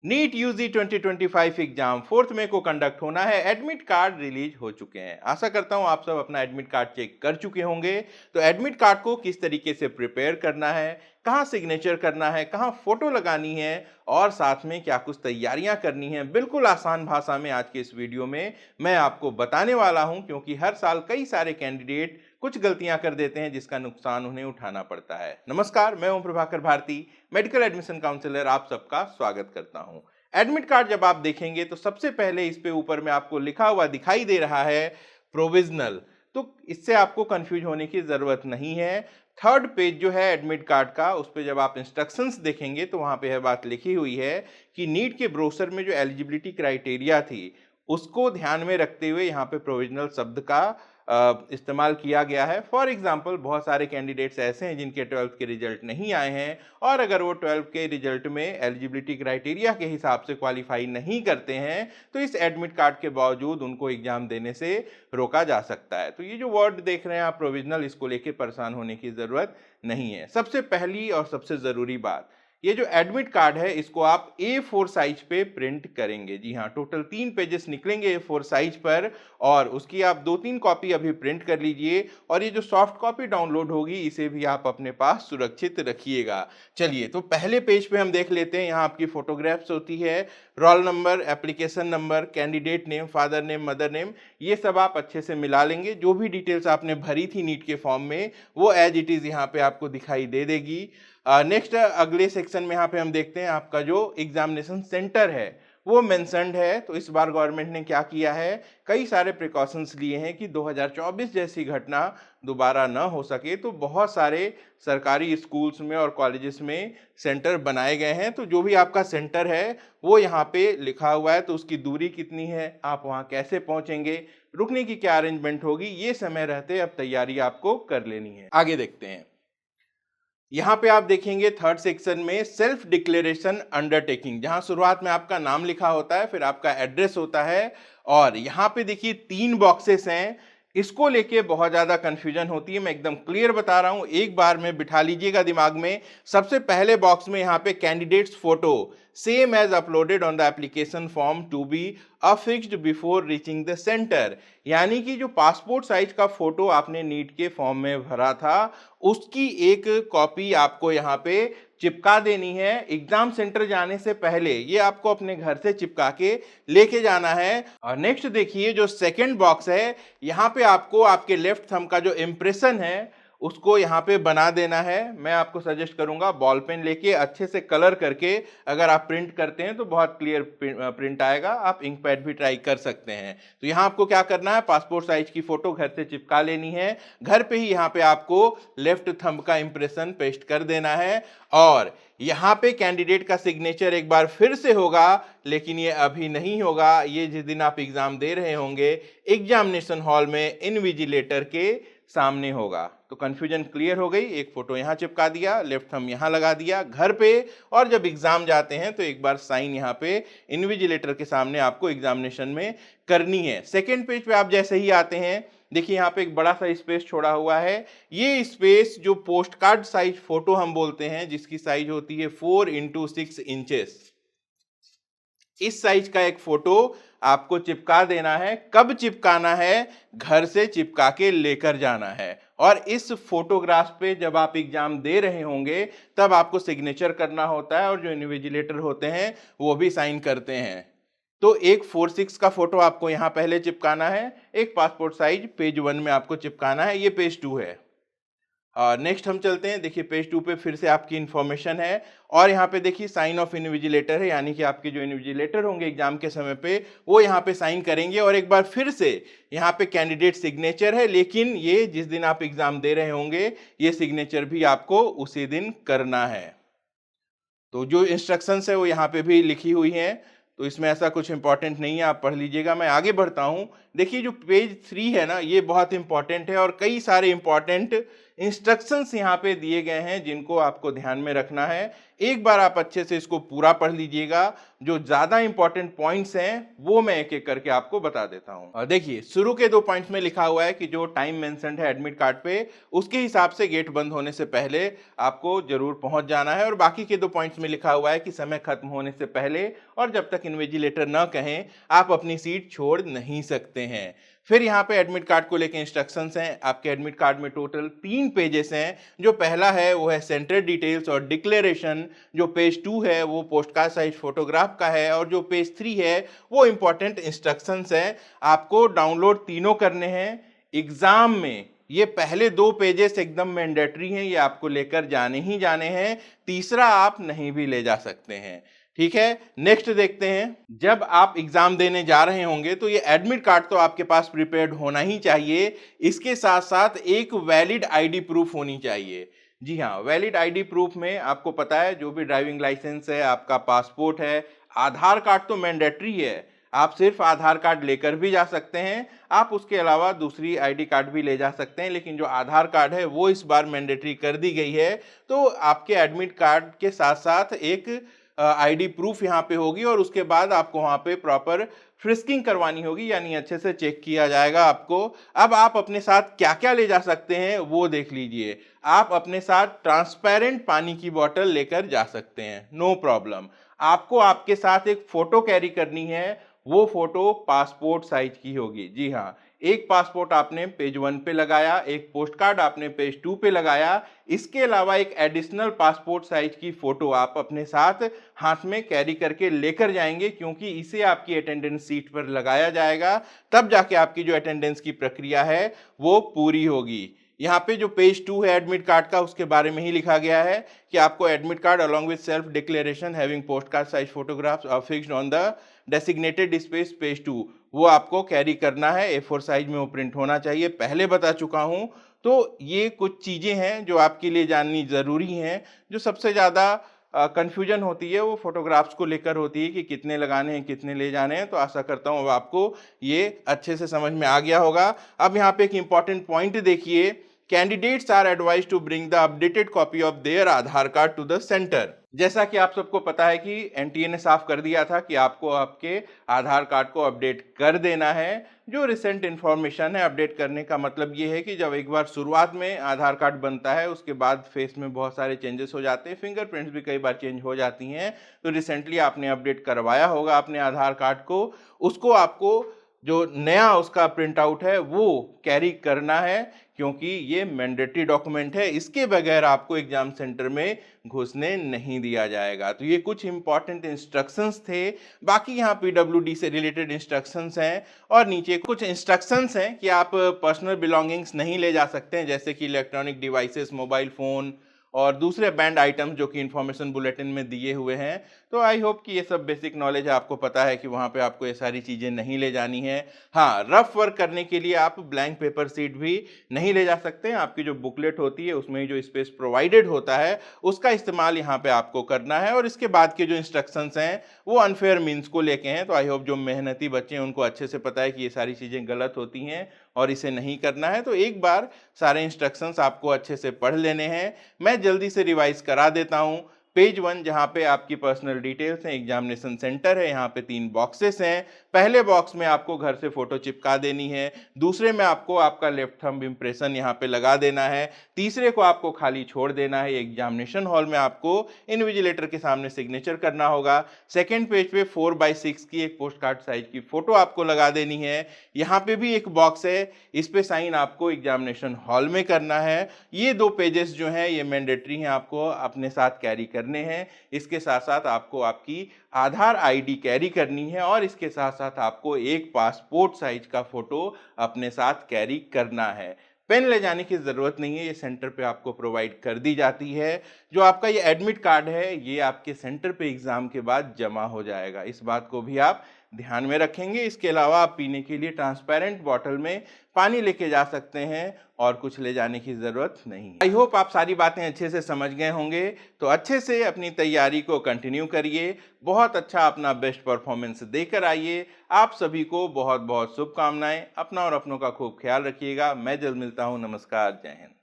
NEET UG 2025 exam 4 मई को conduct होना है। एडमिट कार्ड रिलीज हो चुके हैं। आशा करता हूं आप सब अपना एडमिट कार्ड चेक कर चुके होंगे। तो एडमिट कार्ड को किस तरीके से प्रिपेयर करना है, कहां सिग्नेचर करना है, कहां फोटो लगानी है और साथ में क्या कुछ तैयारियां करनी है, बिल्कुल आसान भाषा में आज के इस वीडियो में मैं आपको बताने वाला हूं। क्योंकि हर साल कई सारे कैंडिडेट कुछ गलतियां कर देते हैं जिसका नुकसान उन्हें उठाना पड़ता है। नमस्कार, मैं Om Prabhakar Bharti, medical admission counsellor, आप सबका स्वागत करता हूं। एडमिट कार्ड जब आप देखेंगे तो सबसे पहले इस पे ऊपर में आपको लिखा हुआ दिखाई दे रहा है प्रोविजनल। तो इससे आपको कंफ्यूज होने की जरूरत नहीं है। थर्ड पेज जो है एडमिट कार्ड का, उस पे जब आप इंस्ट्रक्शंस देखेंगे तो वहां पे यह बात लिखी हुई है कि नीट के ब्रोशर में जो एलिजिबिलिटी क्राइटेरिया थी उसको ध्यान में रखते हुए यहाँ पे प्रोविजनल शब्द का इस्तेमाल किया गया है। फॉर एग्जाम्पल, बहुत सारे कैंडिडेट्स ऐसे हैं जिनके 12th के रिजल्ट नहीं आए हैं और अगर वो 12th के रिजल्ट में एलिजिबिलिटी क्राइटेरिया के हिसाब से क्वालिफाई नहीं करते हैं तो इस एडमिट कार्ड के बावजूद उनको एग्जाम देने से रोका जा सकता है। तो ये जो वर्ड देख रहे हैं आप प्रोविजनल, इसको लेके परेशान होने की जरूरत नहीं है। सबसे पहली और सबसे जरूरी बात, ये जो एडमिट कार्ड है इसको आप A4 साइज पे प्रिंट करेंगे। जी हाँ, टोटल 3 पेजेस निकलेंगे A4 साइज पर और उसकी आप 2-3 कॉपी अभी प्रिंट कर लीजिए और ये जो सॉफ्ट कॉपी डाउनलोड होगी इसे भी आप अपने पास सुरक्षित रखिएगा। चलिए, तो पहले पेज पे हम देख लेते हैं। यहाँ आपकी फोटोग्राफ्स होती है, roll number, application number, candidate name, father name, mother name, ये सब आप अच्छे से मिला लेंगे। जो भी डिटेल्स आपने भरी थी नीट के फॉर्म में वो एज इट इज यहाँ पे आपको दिखाई दे देगी। नेक्स्ट अगले सेक्शन में यहाँ पे हम देखते हैं आपका जो एग्जामिनेशन सेंटर है वो मेंशन्ड है। तो इस बार गवर्नमेंट ने क्या किया है, कई सारे प्रिकॉशंस लिए हैं कि 2024 जैसी घटना दोबारा न हो सके। तो बहुत सारे सरकारी स्कूल्स में और कॉलेजेस में सेंटर बनाए गए हैं। तो जो भी आपका सेंटर है वो यहाँ पे लिखा हुआ है। तो उसकी दूरी कितनी है, आप वहाँ कैसे पहुँचेंगे, रुकने की क्या अरेंजमेंट होगी, ये समय रहते अब तैयारी आपको कर लेनी है। आगे देखते हैं। यहाँ पे आप देखेंगे थर्ड सेक्शन में सेल्फ डिक्लेरेशन अंडरटेकिंग, जहाँ शुरुआत में आपका नाम लिखा होता है, फिर आपका एड्रेस होता है और यहाँ पे देखिए 3 बॉक्सेस हैं। इसको लेके बहुत ज़्यादा कंफ्यूजन होती है। मैं एकदम क्लियर बता रहा हूँ, एक बार में बिठा लीजिएगा दिमाग में। सबसे पहले बॉक्स में यहाँ पे candidates photo same as uploaded on the application form to be affixed before reaching the centre, यानी कि जो पासपोर्ट साइज का फोटो आपने नीट के फॉर्म में भरा था उसकी एक कॉपी आपको यहाँ पे चिपका देनी है एग्जाम सेंटर जाने से पहले। ये आपको अपने घर से चिपका के लेके जाना है। और नेक्स्ट देखिए जो सेकंड बॉक्स है, यहाँ पे आपको आपके लेफ्ट थंब का जो इम्प्रेशन है उसको यहाँ पे बना देना है। मैं आपको सजेस्ट करूंगा बॉल पेन लेके अच्छे से कलर करके अगर आप प्रिंट करते हैं तो बहुत क्लियर प्रिंट आएगा। आप इंक पैड भी ट्राई कर सकते हैं। तो यहाँ आपको क्या करना है, पासपोर्ट साइज की फोटो घर से चिपका लेनी है। घर पे ही यहाँ पे आपको लेफ्ट थंब का इंप्रेशन पेस्ट कर देना है और यहाँ पे कैंडिडेट का सिग्नेचर एक बार फिर से होगा, लेकिन ये अभी नहीं होगा। ये जिस दिन आप एग्जाम दे रहे होंगे एग्जामिनेशन हॉल में इनविजिलेटर के सामने होगा। तो कंफ्यूजन क्लियर हो गई। एक फोटो यहाँ चिपका दिया, लेफ्ट थंब यहाँ लगा दिया घर पे, और जब एग्जाम जाते हैं तो एक बार साइन यहाँ पे इनविजिलेटर के सामने आपको एग्जामिनेशन में करनी है। सेकेंड पेज पे आप जैसे ही आते हैं, देखिए यहाँ पे एक बड़ा सा स्पेस छोड़ा हुआ है। ये स्पेस जो पोस्ट कार्ड साइज फोटो हम बोलते हैं, जिसकी साइज होती है 4x6 इंचेस, इस साइज का एक फोटो आपको चिपका देना है। कब चिपकाना है, घर से चिपका के लेकर जाना है और इस फोटोग्राफ पे जब आप एग्जाम दे रहे होंगे तब आपको सिग्नेचर करना होता है और जो इन्विजिलेटर होते हैं वो भी साइन करते हैं। तो एक 4:6 का फोटो आपको यहाँ पहले चिपकाना है, एक पासपोर्ट साइज पेज 1 में आपको चिपकाना है। ये पेज 2 है। नेक्स्ट हम चलते हैं। देखिए पेज 2 पे फिर से आपकी इंफॉर्मेशन है और यहाँ पे देखिए साइन ऑफ इन्विजिलेटर है, यानी कि आपके जो इन्विजिलेटर होंगे एग्जाम के समय पे वो यहाँ पे साइन करेंगे। और एक बार फिर से यहाँ पे कैंडिडेट सिग्नेचर है, लेकिन ये जिस दिन आप एग्जाम दे रहे होंगे ये सिग्नेचर भी आपको उसी दिन करना है। तो जो इंस्ट्रक्शंस है वो यहाँ पे भी लिखी हुई हैं, तो इसमें ऐसा कुछ इंपॉर्टेंट नहीं है, आप पढ़ लीजिएगा। मैं आगे बढ़ता हूँ। देखिए जो पेज 3 है ना, ये बहुत इंपॉर्टेंट है और कई सारे इंपॉर्टेंट इंस्ट्रक्शंस यहाँ पे दिए गए हैं जिनको आपको ध्यान में रखना है। एक बार आप अच्छे से इसको पूरा पढ़ लीजिएगा। जो ज़्यादा इंपॉर्टेंट पॉइंट्स हैं, वो मैं एक-एक करके आपको बता देता हूँ। देखिए, शुरू के 2 पॉइंट्स में लिखा हुआ है कि जो टाइम मेंशन्ड है एडमिट कार्ड पे, उसके हिसाब से गेट बंद होने से पहले आपको ज़रूर पहुँच जाना है, और बाकी के 2 पॉइंट्स में लिखा हुआ है कि समय खत्म होने से पहले और जब तक इन्विजिलेटर न कहें, आप अपनी सीट छोड़ नहीं सकते हैं। फिर यहाँ पे एडमिट कार्ड को लेके इंस्ट्रक्शंस हैं। आपके एडमिट कार्ड में टोटल 3 पेजेस हैं। जो पहला है वो है सेंटर डिटेल्स और डिक्लेरेशन, जो पेज 2 है वो पोस्टकार्ड साइज फोटोग्राफ का है, और जो पेज 3 है वो इंपॉर्टेंट इंस्ट्रक्शंस हैं। आपको डाउनलोड तीनों करने हैं। एग्जाम में ये पहले 2 पेजेस एकदम मैंडेटरी हैं, ये आपको लेकर जाने ही जाने हैं। तीसरा आप नहीं भी ले जा सकते हैं। ठीक है, नेक्स्ट देखते हैं। जब आप एग्जाम देने जा रहे होंगे तो ये एडमिट कार्ड तो आपके पास प्रिपेयर्ड होना ही चाहिए। इसके साथ साथ एक वैलिड आईडी प्रूफ होनी चाहिए। जी हाँ, वैलिड आईडी प्रूफ में आपको पता है जो भी ड्राइविंग लाइसेंस है, आपका पासपोर्ट है, आधार कार्ड तो मैंडेटरी है। आप सिर्फ आधार कार्ड लेकर भी जा सकते हैं। आप उसके अलावा दूसरी आईडी कार्ड भी ले जा सकते हैं, लेकिन जो आधार कार्ड है वो इस बार मैंडेटरी कर दी गई है। तो आपके एडमिट कार्ड के साथ साथ एक आईडी प्रूफ यहाँ पे होगी, और उसके बाद आपको वहाँ पे प्रॉपर फ्रिस्किंग करवानी होगी, यानी अच्छे से चेक किया जाएगा आपको। अब आप अपने साथ क्या क्या ले जा सकते हैं वो देख लीजिए। आप अपने साथ ट्रांसपेरेंट पानी की बोतल लेकर जा सकते हैं, नो प्रॉब्लम। आपको आपके साथ एक फोटो कैरी करनी है, वो फोटो पासपोर्ट साइज की होगी। जी हाँ, एक पासपोर्ट आपने पेज 1 पे लगाया, एक पोस्ट कार्ड आपने पेज 2 पे लगाया। इसके अलावा एक एडिशनल पासपोर्ट साइज की फोटो आप अपने साथ हाथ में कैरी करके लेकर जाएंगे, क्योंकि इसे आपकी अटेंडेंस सीट पर लगाया जाएगा। तब जाके आपकी जो अटेंडेंस की प्रक्रिया है वो पूरी होगी। यहाँ पे जो पेज 2 है एडमिट कार्ड का, उसके बारे में ही लिखा गया है कि आपको admit card along with self declaration having post card size photographs fixed on the designated space page 2, वो आपको कैरी करना है। A4 साइज में वो प्रिंट होना चाहिए, पहले बता चुका हूँ। तो ये कुछ चीज़ें हैं जो आपके लिए जाननी ज़रूरी हैं। जो सबसे ज़्यादा कन्फ्यूजन होती है वो फोटोग्राफ्स को लेकर होती है कि कितने लगाने हैं, कितने ले जाने हैं। तो आशा करता हूँ अब आपको ये अच्छे से समझ में आ गया होगा। अब यहाँ पे एक इम्पॉर्टेंट पॉइंट देखिए, candidates are advised to bring the updated copy of their Aadhaar card to the centre. जैसा कि आप सबको पता है कि एनटीए ने साफ कर दिया था कि आपको आपके आधार कार्ड को अपडेट कर देना है। जो रिसेंट इन्फॉर्मेशन है, अपडेट करने का मतलब ये है कि जब एक बार शुरुआत में आधार कार्ड बनता है, उसके बाद फेस में बहुत सारे चेंजेस हो जाते हैं, फिंगरप्रिंट्स भी कई बार चेंज हो जाती हैं। तो रिसेंटली आपने अपडेट करवाया होगा अपने आधार कार्ड को, उसको आपको जो नया उसका प्रिंट आउट है वो कैरी करना है, क्योंकि ये मैंडेटरी डॉक्यूमेंट है। इसके बगैर आपको एग्जाम सेंटर में घुसने नहीं दिया जाएगा। तो ये कुछ इंपॉर्टेंट इंस्ट्रक्शंस थे। बाकी यहाँ पीडब्ल्यूडी से रिलेटेड इंस्ट्रक्शंस हैं, और नीचे कुछ इंस्ट्रक्शंस हैं कि आप पर्सनल बिलोंगिंग्स नहीं ले जा सकते हैं, जैसे कि इलेक्ट्रॉनिक डिवाइसेस, मोबाइल फ़ोन और दूसरे बैंड आइटम्स जो कि इन्फॉर्मेशन बुलेटिन में दिए हुए हैं। तो आई होप कि ये सब बेसिक नॉलेज आपको पता है कि वहाँ पे आपको ये सारी चीज़ें नहीं ले जानी है। हाँ, रफ वर्क करने के लिए आप ब्लैंक पेपर सीट भी नहीं ले जा सकते हैं। आपकी जो बुकलेट होती है उसमें ही जो स्पेस प्रोवाइडेड होता है उसका इस्तेमाल यहाँ पे आपको करना है। और इसके बाद के जो इंस्ट्रक्शंस हैं वो अनफेयर मीन्स को लेके हैं। तो आई होप जो मेहनती बच्चे हैं उनको अच्छे से पता है कि ये सारी चीज़ें गलत होती हैं और इसे नहीं करना है। तो एक बार सारे इंस्ट्रक्शंस आपको अच्छे से पढ़ लेने हैं। मैं जल्दी से रिवाइज करा देता हूँ। पेज 1 जहाँ पे आपकी पर्सनल डिटेल्स हैं, एग्जामिनेशन सेंटर है, यहाँ पे 3 बॉक्सेस हैं। पहले बॉक्स में आपको घर से फोटो चिपका देनी है, दूसरे में आपको आपका लेफ्ट थंब इम्प्रेशन यहाँ पे लगा देना है, तीसरे को आपको खाली छोड़ देना है। एग्जामिनेशन हॉल में आपको इन्विजिलेटर के सामने सिग्नेचर करना होगा। सेकेंड पेज पे 4x6 की एक पोस्ट कार्ड साइज की फोटो आपको लगा देनी है। यहाँ पे भी एक बॉक्स है, इस पे साइन आपको एग्जामिनेशन हॉल में करना है। ये 2 पेजेस जो हैं ये मैंडेटरी हैं, आपको अपने साथ कैरी करने हैं। इसके साथ साथ आपको आपकी आधार आईडी कैरी करनी है, और इसके साथ साथ आपको एक पासपोर्ट साइज का फोटो अपने साथ कैरी करना है। पेन ले जाने की ज़रूरत नहीं है, ये सेंटर पे आपको प्रोवाइड कर दी जाती है। जो आपका ये एडमिट कार्ड है ये आपके सेंटर पे एग्ज़ाम के बाद जमा हो जाएगा, इस बात को भी आप ध्यान में रखेंगे। इसके अलावा आप पीने के लिए ट्रांसपेरेंट बॉटल में पानी लेके जा सकते हैं, और कुछ ले जाने की ज़रूरत नहीं। आई होप आप सारी बातें अच्छे से समझ गए होंगे। तो अच्छे से अपनी तैयारी को कंटिन्यू करिए, बहुत अच्छा अपना बेस्ट परफॉर्मेंस देकर आइए। आप सभी को बहुत बहुत शुभकामनाएं। अपना और अपनों का खूब ख्याल रखिएगा। मैं जल्द मिलता हूँ। नमस्कार, जय हिंद।